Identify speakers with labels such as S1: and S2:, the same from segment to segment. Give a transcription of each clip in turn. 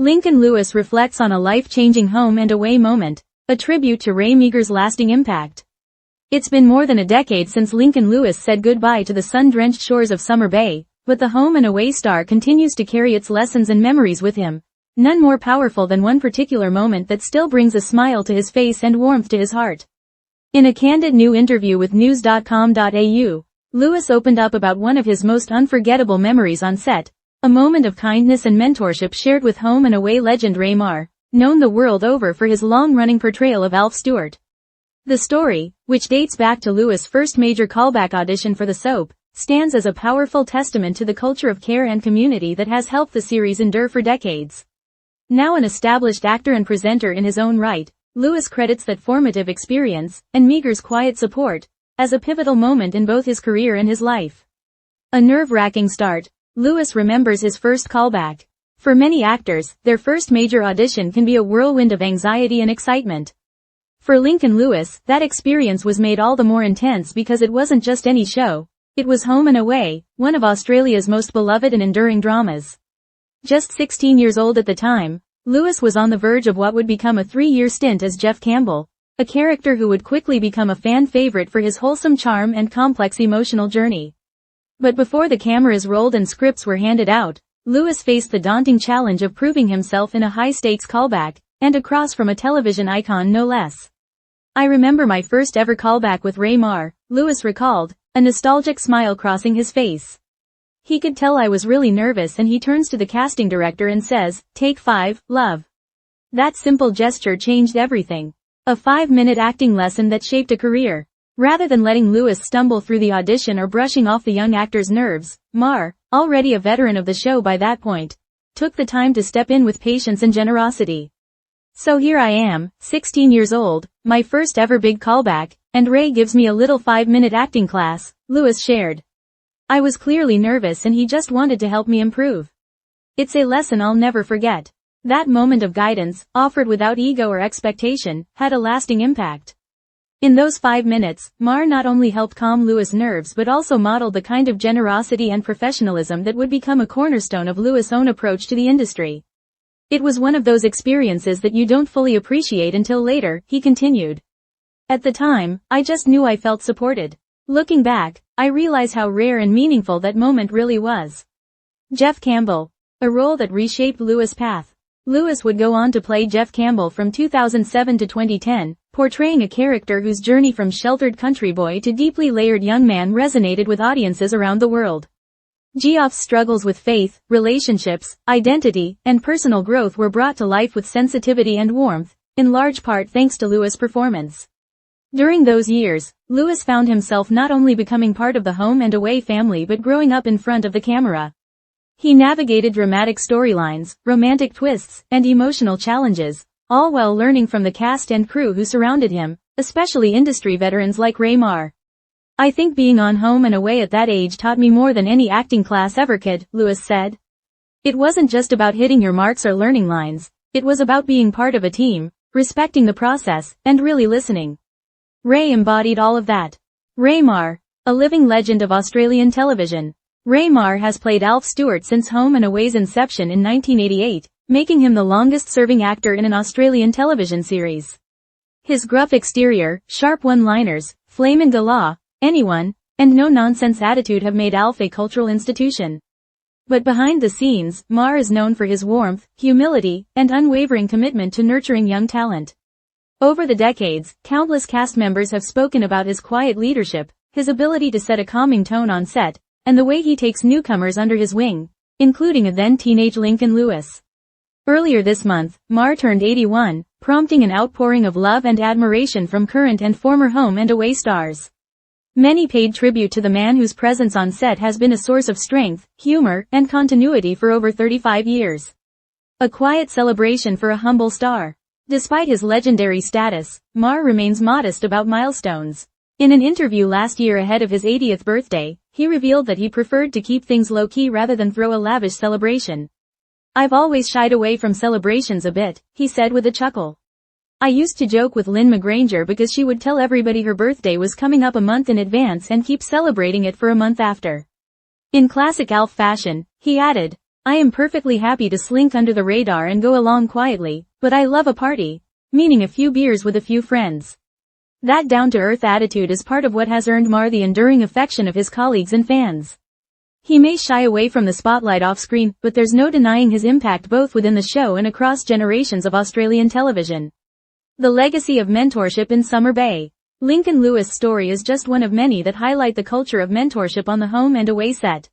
S1: Lincoln Lewis reflects on a life-changing home and away moment, a tribute to Ray Meagher's lasting impact. It's been more than a decade since Lincoln Lewis said goodbye to the sun-drenched shores of Summer Bay, but the home and away star continues to carry its lessons and memories with him, none more powerful than one particular moment that still brings a smile to his face and warmth to his heart. In a candid new interview with news.com.au, Lewis opened up about one of his most unforgettable memories on set, a moment of kindness and mentorship shared with home and away legend Ray Meagher, known the world over for his long-running portrayal of Alf Stewart. The story, which dates back to Lewis' first major callback audition for the soap, stands as a powerful testament to the culture of care and community that has helped the series endure for decades. Now an established actor and presenter in his own right, Lewis credits that formative experience, and Meagher's quiet support, as a pivotal moment in both his career and his life. A nerve-wracking start, Lewis remembers his first callback. For many actors, their first major audition can be a whirlwind of anxiety and excitement. For Lincoln Lewis, that experience was made all the more intense because it wasn't just any show, it was Home and Away, one of Australia's most beloved and enduring dramas. Just 16 years old at the time, Lewis was on the verge of what would become a 3-year stint as Jeff Campbell, a character who would quickly become a fan favorite for his wholesome charm and complex emotional journey. But before the cameras rolled and scripts were handed out, Lewis faced the daunting challenge of proving himself in a high-stakes callback, and across from a television icon no less. "I remember my first ever callback with Ray Meagher," Lewis recalled, a nostalgic smile crossing his face. "He could tell I was really nervous and he turns to the casting director and says, 'Take 5, love.' That simple gesture changed everything. A 5-minute acting lesson that shaped a career." Rather than letting Lewis stumble through the audition or brushing off the young actor's nerves, Meagher, already a veteran of the show by that point, took the time to step in with patience and generosity. "So here I am, 16 years old, my first ever big callback, and Ray gives me a little 5-minute acting class," Lewis shared. "I was clearly nervous and he just wanted to help me improve. It's a lesson I'll never forget." That moment of guidance, offered without ego or expectation, had a lasting impact. In those 5 minutes, Meagher not only helped calm Lewis' nerves but also modeled the kind of generosity and professionalism that would become a cornerstone of Lewis' own approach to the industry. "It was one of those experiences that you don't fully appreciate until later," he continued. "At the time, I just knew I felt supported. Looking back, I realize how rare and meaningful that moment really was." Jeff Campbell, a role that reshaped Lewis' path. Lewis would go on to play Jeff Campbell from 2007 to 2010, portraying a character whose journey from sheltered country boy to deeply layered young man resonated with audiences around the world. Geoff's struggles with faith, relationships, identity, and personal growth were brought to life with sensitivity and warmth, in large part thanks to Lewis' performance. During those years, Lewis found himself not only becoming part of the Home and Away family but growing up in front of the camera. He navigated dramatic storylines, romantic twists, and emotional challenges, all while learning from the cast and crew who surrounded him, especially industry veterans like Ray Meagher. "I think being on Home and Away at that age taught me more than any acting class ever could," Lewis said. "It wasn't just about hitting your marks or learning lines, it was about being part of a team, respecting the process, and really listening." Ray embodied all of that. Ray Meagher, a living legend of Australian television. Ray Meagher has played Alf Stewart since Home and Away's inception in 1988, making him the longest-serving actor in an Australian television series. His gruff exterior, sharp one-liners, flamin' galore, anyone, and no-nonsense attitude have made Alf a cultural institution. But behind the scenes, Meagher is known for his warmth, humility, and unwavering commitment to nurturing young talent. Over the decades, countless cast members have spoken about his quiet leadership, his ability to set a calming tone on set, and the way he takes newcomers under his wing, including a then-teenage Lincoln Lewis. Earlier this month, Meagher turned 81, prompting an outpouring of love and admiration from current and former Home and Away stars. Many paid tribute to the man whose presence on set has been a source of strength, humor, and continuity for over 35 years. A quiet celebration for a humble star. Despite his legendary status, Meagher remains modest about milestones. In an interview last year ahead of his 80th birthday, he revealed that he preferred to keep things low-key rather than throw a lavish celebration. "I've always shied away from celebrations a bit," he said with a chuckle. "I used to joke with Lynn McGranger because she would tell everybody her birthday was coming up a month in advance and keep celebrating it for a month after." In classic Alf fashion, he added, I am perfectly happy to slink under the radar and go along quietly, but I love a party. Meaning a few beers with a few friends. That down-to-earth attitude is part of what has earned Mar the enduring affection of his colleagues and fans. He may shy away from the spotlight off-screen, but there's no denying his impact both within the show and across generations of Australian television. The legacy of mentorship in Summer Bay. Lincoln Lewis' story is just one of many that highlight the culture of mentorship on the home and away set.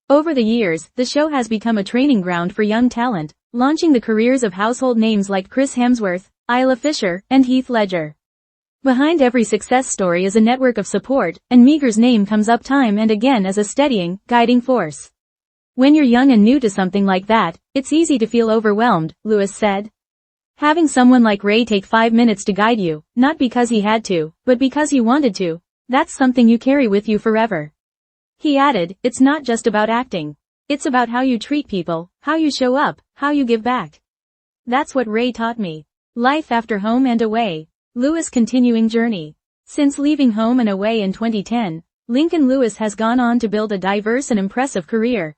S1: Over the years, the show has become a training ground for young talent, launching the careers of household names like Chris Hemsworth, Isla Fisher, and Heath Ledger. Behind every success story is a network of support, and Meagher's name comes up time and again as a steadying, guiding force. When you're young and new to something like that, it's easy to feel overwhelmed, Lewis said. Having someone like Ray take 5 minutes to guide you, not because he had to, but because he wanted to, that's something you carry with you forever. He added, it's not just about acting. It's about how you treat people, how you show up, how you give back. That's what Ray taught me. Life after home and away. Lewis' continuing journey. Since leaving home and away in 2010, Lincoln Lewis has gone on to build a diverse and impressive career.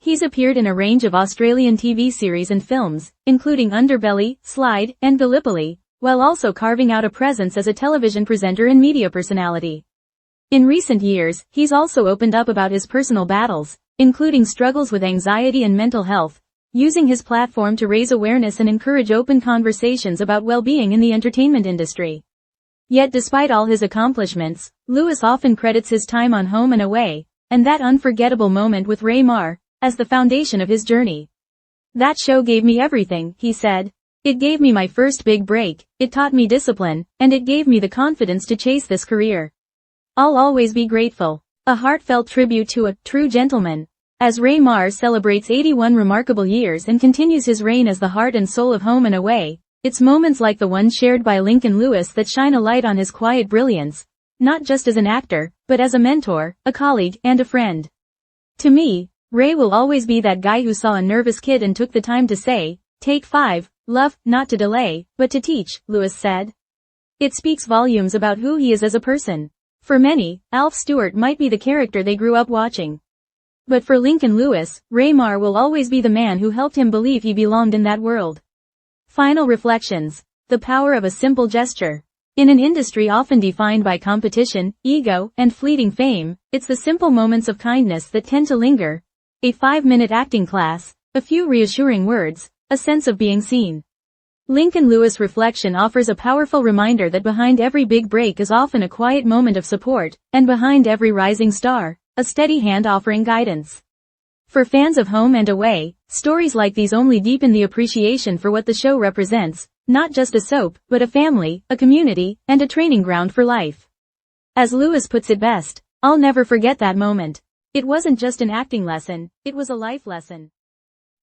S1: He's appeared in a range of Australian TV series and films, including Underbelly, Slide, and Gallipoli, while also carving out a presence as a television presenter and media personality. In recent years, he's also opened up about his personal battles, including struggles with anxiety and mental health, using his platform to raise awareness and encourage open conversations about well-being in the entertainment industry. Yet despite all his accomplishments, Lewis often credits his time on Home and Away, and that unforgettable moment with Ray Mar, as the foundation of his journey. That show gave me everything, he said. It gave me my first big break, it taught me discipline, and it gave me the confidence to chase this career. I'll always be grateful. A heartfelt tribute to a true gentleman. As Ray Mar celebrates 81 remarkable years and continues his reign as the heart and soul of Home and Away, it's moments like the one shared by Lincoln Lewis that shine a light on his quiet brilliance, not just as an actor, but as a mentor, a colleague, and a friend. To me, Ray will always be that guy who saw a nervous kid and took the time to say, "Take 5, love, not to delay, but to teach," Lewis said. It speaks volumes about who he is as a person. For many, Alf Stewart might be the character they grew up watching. But for Lincoln Lewis, Ray Mar will always be the man who helped him believe he belonged in that world. Final reflections. The power of a simple gesture. In an industry often defined by competition, ego, and fleeting fame, it's the simple moments of kindness that tend to linger. A 5-minute acting class, a few reassuring words, a sense of being seen. Lincoln Lewis' reflection offers a powerful reminder that behind every big break is often a quiet moment of support, and behind every rising star, a steady hand offering guidance. For fans of Home and Away, stories like these only deepen the appreciation for what the show represents, not just a soap, but a family, a community, and a training ground for life. As Lewis puts it best, I'll never forget that moment. It wasn't just an acting lesson, it was a life lesson.